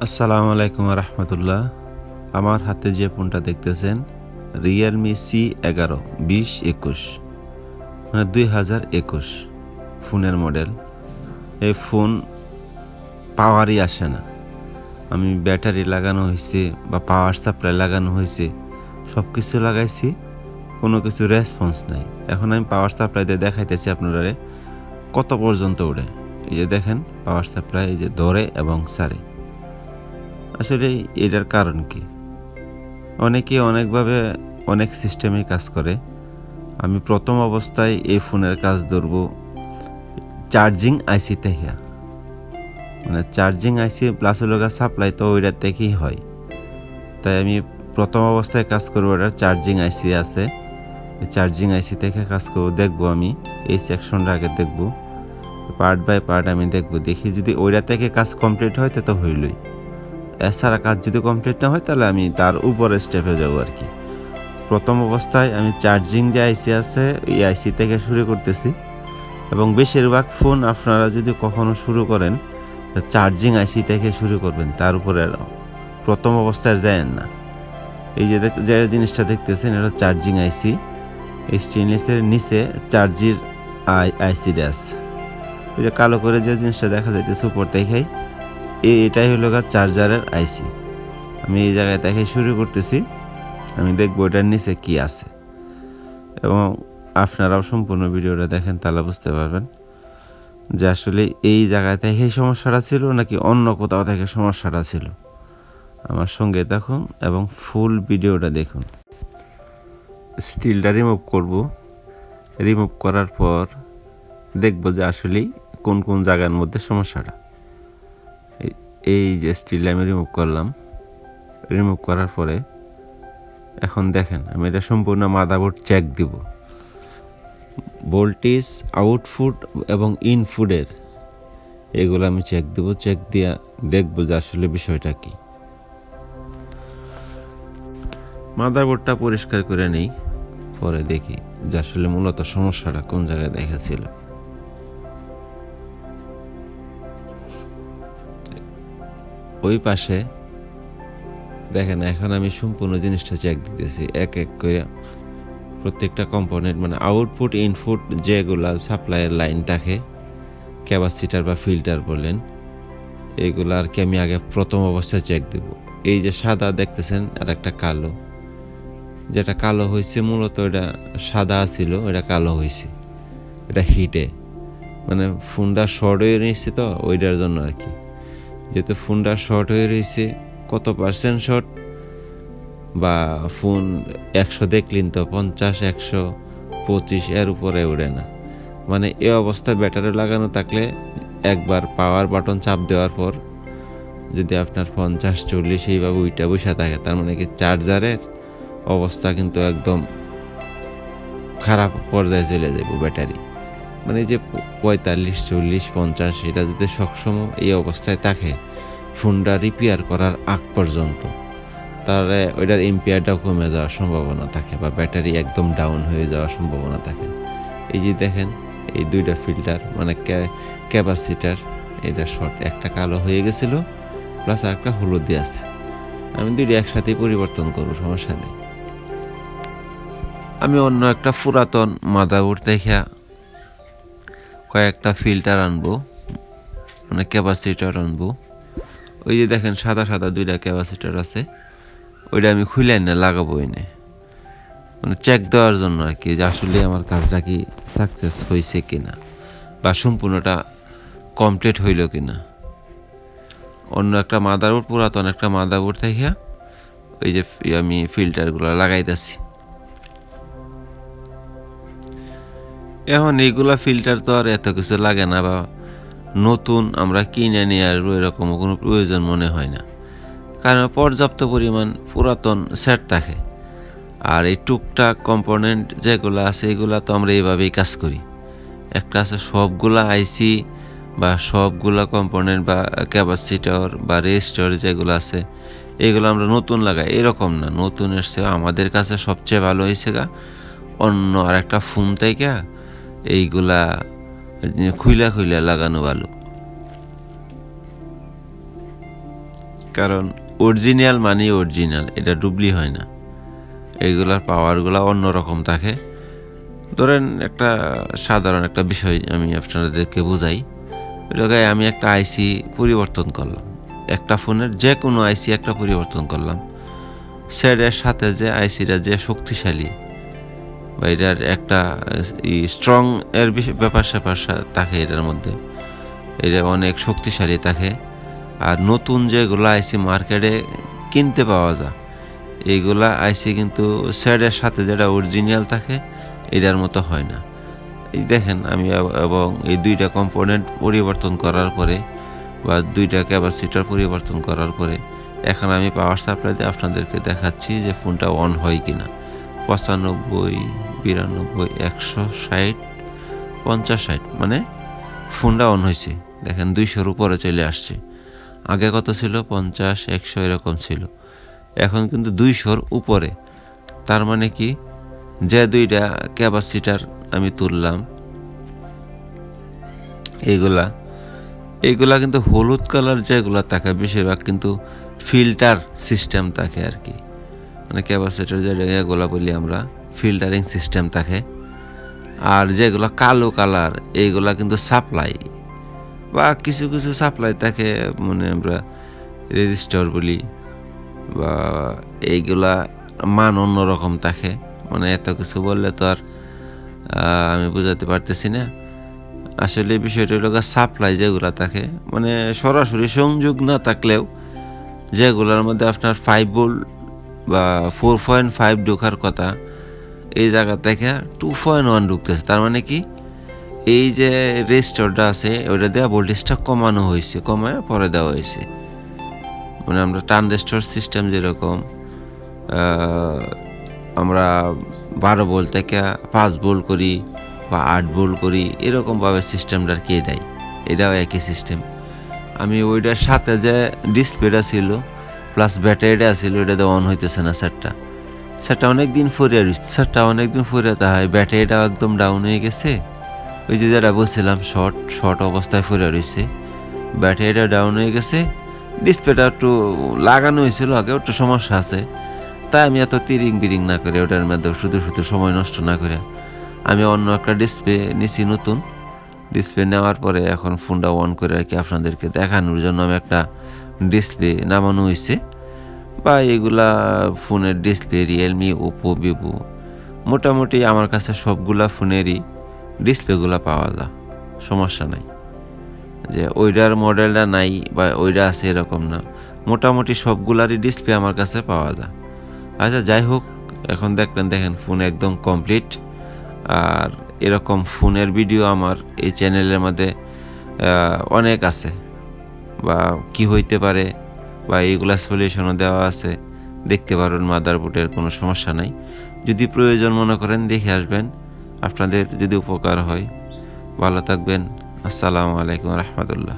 আসসালামু আলাইকুম রহমতুল্লাহ। আমার হাতে যে ফোনটা দেখতেছেন রিয়েলমি C11 2021 মানে 2021 ফোনের মডেল। এই ফোন পাওয়ারই আসে না। আমি ব্যাটারি লাগানো হয়েছে বা পাওয়ার সাপ্লাই লাগানো হয়েছে, সব কিছু লাগাইছি, কোনো কিছু রেসপন্স নাই। এখন আমি পাওয়ার সাপ্লাই দিয়ে দেখাইতেছি আপনারা কত পর্যন্ত ওঠে। এই যে দেখেন পাওয়ার সাপ্লাই এই যে ধরে এবং সারে। আসলে এটার কারণ কি? অনেকে অনেকভাবে অনেক সিস্টেমে কাজ করে। আমি প্রথম অবস্থায় এই ফোনের কাজ ধরব চার্জিং আইসি থেকে, মানে চার্জিং আইসি প্লাস হলো সাপ্লাই তো ওইটার থেকেই হয়। তাই আমি প্রথম অবস্থায় কাজ করবো, ওটার চার্জিং আইসি আছে, চার্জিং আইসি থেকে কাজ করবো। দেখবো আমি এই সেকশনটা আগে দেখবো, পার্ট বাই পার্ট আমি দেখবো, দেখি যদি ওইটা থেকে কাজ কমপ্লিট হয় তো হইলই। এছাড়া কাজ যদি কমপ্লিট না হয় তাহলে আমি তার উপরে স্টেপে যাবো আর কি। প্রথম অবস্থায় আমি চার্জিং যে আইসি আছে এই আইসি থেকে শুরু করতেছি, এবং বেশিরভাগ ফোন আপনারা যদি কখনো শুরু করেন চার্জিং আইসি থেকে শুরু করবেন, তার উপরে প্রথম অবস্থায় যায়েন না। এই যে জিনিসটা দেখতেছেন এটা চার্জিং আইসি, এই স্টেনলেসের নিচে চার্জির আইসিটা আছে। ওই যে কালো করে যে জিনিসটা দেখা যাইতেছে উপর দেখাই, এটাই হলো চার্জারের আইসি। আমি এই জায়গায় দেখে শুরু করতেছি, আমি দেখবো এটার নিচে কি আছে, এবং আপনারাও সম্পূর্ণ ভিডিওটা দেখেন তাহলে বুঝতে পারবেন যে আসলে এই জায়গায় থেকে এই সমস্যাটা ছিল নাকি অন্য কোথাও থেকে সমস্যাটা ছিল। আমার সঙ্গে দেখুন এবং ফুল ভিডিওটা দেখুন। স্টিলটা রিমুভ করব, রিমুভ করার পর দেখব যে আসলেই কোন কোন জায়গার মধ্যে সমস্যাটা। এই যে স্টিল আমি রিমুভ করলাম, রিমুভ করার পরে এখন দেখেন আমি এটা সম্পূর্ণ মাদারবোর্ড চেক দিব, ভোল্টেজ, আউটপুট এবং ইনপুটের এগুলো আমি চেক দেব। চেক দিয়া দেখবো যে আসলে বিষয়টা কি। মাদারবোর্ডটা পরিষ্কার করে নেই, পরে দেখি যে আসলে মূলত সমস্যাটা কোন জায়গায় দেখাছিল। ওই পাশে দেখেন এখন আমি সম্পূর্ণ জিনিসটা চেক দিতেছি এক এক করে প্রত্যেকটা কম্পোনেন্ট, মানে আউটপুট ইনপুট যেগুলা সাপ্লাইয়ের লাইন থাকে, ক্যাপাসিটার বা ফিল্টার বলেন, এইগুলো আর কি আমি আগে প্রথম অবস্থায় চেক দেব। এই যে সাদা দেখতেছেন আর একটা কালো, যেটা কালো হয়েছে মূলত এটা সাদা ছিল, এটা কালো হয়েছে, এটা হিটে মানে ফোনটা শর্ট হয়ে রয়েছে তো ওইটার জন্য আর কি। যেহেতু ফোনটা শর্ট হয়ে রয়েছে, কত পার্সেন্ট শর্ট বা ফোন 100 দেখলেন তো 50, 100, 25 এর উপরে ওঠে না। মানে এই অবস্থায় ব্যাটারি লাগানো থাকলে একবার পাওয়ার বাটন চাপ দেওয়ার পর যদি আপনার 50, 40 এইভাবে ওইটা বসে থাকে, তার মানে কি চার্জারের অবস্থা কিন্তু একদম খারাপ পর্যায়ে চলে যাবে ব্যাটারি। মানে যে 45, 40, 50 এটা যদি সবসময় এই অবস্থায় থাকে ফোনটা রিপেয়ার করার আগ পর্যন্ত, তাহলে ওইটার এম্পিয়ারটাও কমে যাওয়ার সম্ভাবনা থাকে বা ব্যাটারি একদম ডাউন হয়ে যাওয়ার সম্ভাবনা থাকে। এই যে দেখেন এই দুইটা ফিল্টার মানে ক্যাপাসিটার, এটা শর্ট, একটা কালো হয়ে গেছিলো প্লাস আর একটা হলুদে আছে। আমি দুইটা একসাথেই পরিবর্তন করবো, সমস্যা নেই। আমি অন্য একটা পুরাতন মাদারবোর্ড দেখে কয়েকটা ফিল্টার আনবো, মানে ক্যাপাসিটার আনবো। ওই যে দেখেন সাদা সাদা দুইটা ক্যাপাসিটার আছে, ওইটা আমি খুলে এনে লাগাবো এনে, মানে চেক দেওয়ার জন্য আর কি, যে আসলে আমার কাজটা কি সাকসেস হয়েছে কিনা বা সম্পূর্ণটা কমপ্লিট হইল কিনা। অন্য একটা মাদারবোর্ড, পুরাতন একটা মাদারবোর্ড থেকে ওই যে আমি ফিল্টারগুলো লাগাইতেছি। এখন এইগুলা ফিল্টার তো আর এত কিছু লাগে না, বা নতুন আমরা কিনে নিয়ে আসবো এরকম কোনো প্রয়োজন মনে হয় না, কারণ পর্যাপ্ত পরিমাণ পুরাতন সেট থাকে। আর এই টুকটাক কম্পোনেন্ট যেগুলো আছে এগুলা তো আমরা এইভাবেই কাজ করি। একটা আছে সবগুলা আইসি বা সবগুলা কম্পোনেন্ট বা ক্যাপাসিটর বা রেজিস্টর যেগুলো আছে এগুলো আমরা নতুন লাগাই, এরকম না। নতুন এসছে আমাদের কাছে সবচেয়ে ভালো হয়েছে অন্য আর একটা ফোন থেকে এইগুলা খুইলা খুইলা লাগানো ভালো, কারণ অরিজিনাল মানে অরিজিনাল, এটা ডুবলি হয় না। এইগুলার পাওয়ারগুলো অন্যরকম থাকে। ধরেন একটা সাধারণ একটা বিষয় আমি আপনাদেরকে বুঝাই। এটাকে আমি একটা আইসি পরিবর্তন করলাম, একটা ফোনের যে কোনো আইসি একটা পরিবর্তন করলাম, সেটার সাথে যে আইসিটা যে শক্তিশালী বা এটার একটা স্ট্রং এর ব্যাপার স্যাপার থাকে, এটার মধ্যে এটা অনেক শক্তিশালী থাকে। আর নতুন যেগুলো আইসি মার্কেটে কিনতে পাওয়া যায়, এইগুলা আইসি কিন্তু সেটের সাথে যেটা অরিজিনাল থাকে এটার মতো হয় না। এই দেখেন আমি এবং এই দুইটা কম্পোনেন্ট পরিবর্তন করার পরে বা দুইটা ক্যাপাসিটার পরিবর্তন করার পরে এখন আমি পাওয়ার সাপ্লাই দিয়ে আপনাদেরকে দেখাচ্ছি যে ফোনটা অন হয় কিনা। 95, 92, 160, 50, 60 মানে ফোনটা অন হয়েছে। দেখেন 200-র উপরে চলে আসছে। আগে কত ছিল? 50, 100 এরকম ছিল, এখন কিন্তু 200-র উপরে। তার মানে কি, যে দুইটা ক্যাপাসিটার আমি তুললাম এইগুলা কিন্তু হলুদ কালার যেগুলা থাকে বেশিরভাগ কিন্তু ফিল্টার সিস্টেম থাকে আর কি। মানে ক্যাপাসিটার যেগুলা বলি আমরা ফিল্টারিং সিস্টেম থাকে। আর যেগুলো কালো কালার এইগুলা কিন্তু সাপ্লাই বা কিছু কিছু সাপ্লাই থাকে, মানে আমরা রেজিস্টার বলি, বা এইগুলা মান অন্যরকম থাকে। মানে এত কিছু বললে তো আর আমি বুঝাতে পারতেছি না। আসলে বিষয়টা হলো সাপ্লাই যেগুলা থাকে, মানে সরাসরি সংযোগ না থাকলেও যেগুলোর মধ্যে আপনার 5 ভোল্ট বা 4.5 ঢোকার কথা, এই জায়গা থেকে 2.1 ঢুকতেছে। তার মানে কি, এই যে রেজিস্টারটা আছে ওইটা দেওয়া ভোল্টেজটা কমানো হয়েছে, কমায় পরে দেওয়া হয়েছে। মানে আমরা ট্রানজিস্টর সিস্টেম যেরকম আমরা 12 ভোল্ট থেকে 5 ভোল্ট করি বা 8 ভোল্ট করি, এরকমভাবে সিস্টেমটা আর কি দেয়। এটাও একই সিস্টেম। আমি ওইটার সাথে যে ডিসপ্লেটা ছিল প্লাস ব্যাটারিটা ছিল, ওইটাতে অন হইতেছে না। সেটটা অনেকদিন ফুরিয়ে তাই ব্যাটারিটাও একদম ডাউন হয়ে গেছে। ওই যে যেটা বলছিলাম শর্ট অবস্থায় ফুরিয়ে রয়েছে, ব্যাটারিটা ডাউন হয়ে গেছে। ডিসপ্লেটা একটু লাগানো হয়েছিল আগে, একটু সমস্যা আছে। তাই আমি এত তিরিং বিরিং না করে ওটার মধ্যে শুধু সময় নষ্ট না করে আমি অন্য একটা ডিসপ্লে নিছি। নতুন ডিসপ্লে নেওয়ার পরে এখন ফোনটা অন করে আর কি আপনাদেরকে দেখানোর জন্য আমি একটা ডিসপ্লে নামানো হয়েছে। বা এগুলা ফোনের ডিসপ্লে রিয়েলমি, ওপো, ভিভো, মোটামুটি আমার কাছে সবগুলা ফোনেরই ডিসপ্লেগুলো পাওয়া যায়, সমস্যা নাই। যে ওইটার মডেলটা নাই বা ওইটা আছে এরকম না, মোটামুটি সবগুলারই ডিসপ্লে আমার কাছে পাওয়া যায়। আচ্ছা যাই হোক, এখন দেখেন ফোন একদম কমপ্লিট। আর এরকম ফোনের ভিডিও আমার এই চ্যানেলের মধ্যে অনেক আছে, বা কি হইতে পারে বা এইগুলা সলিউশনও দেওয়া আছে, দেখতে পারেন। মাদারবোর্ডের কোনো সমস্যা নাই, যদি প্রয়োজন মনে করেন দেখে আসবেন, আপনাদের যদি উপকার হয়। ভালো থাকবেন। আসসালামু আলাইকুম রহমতুল্লাহ।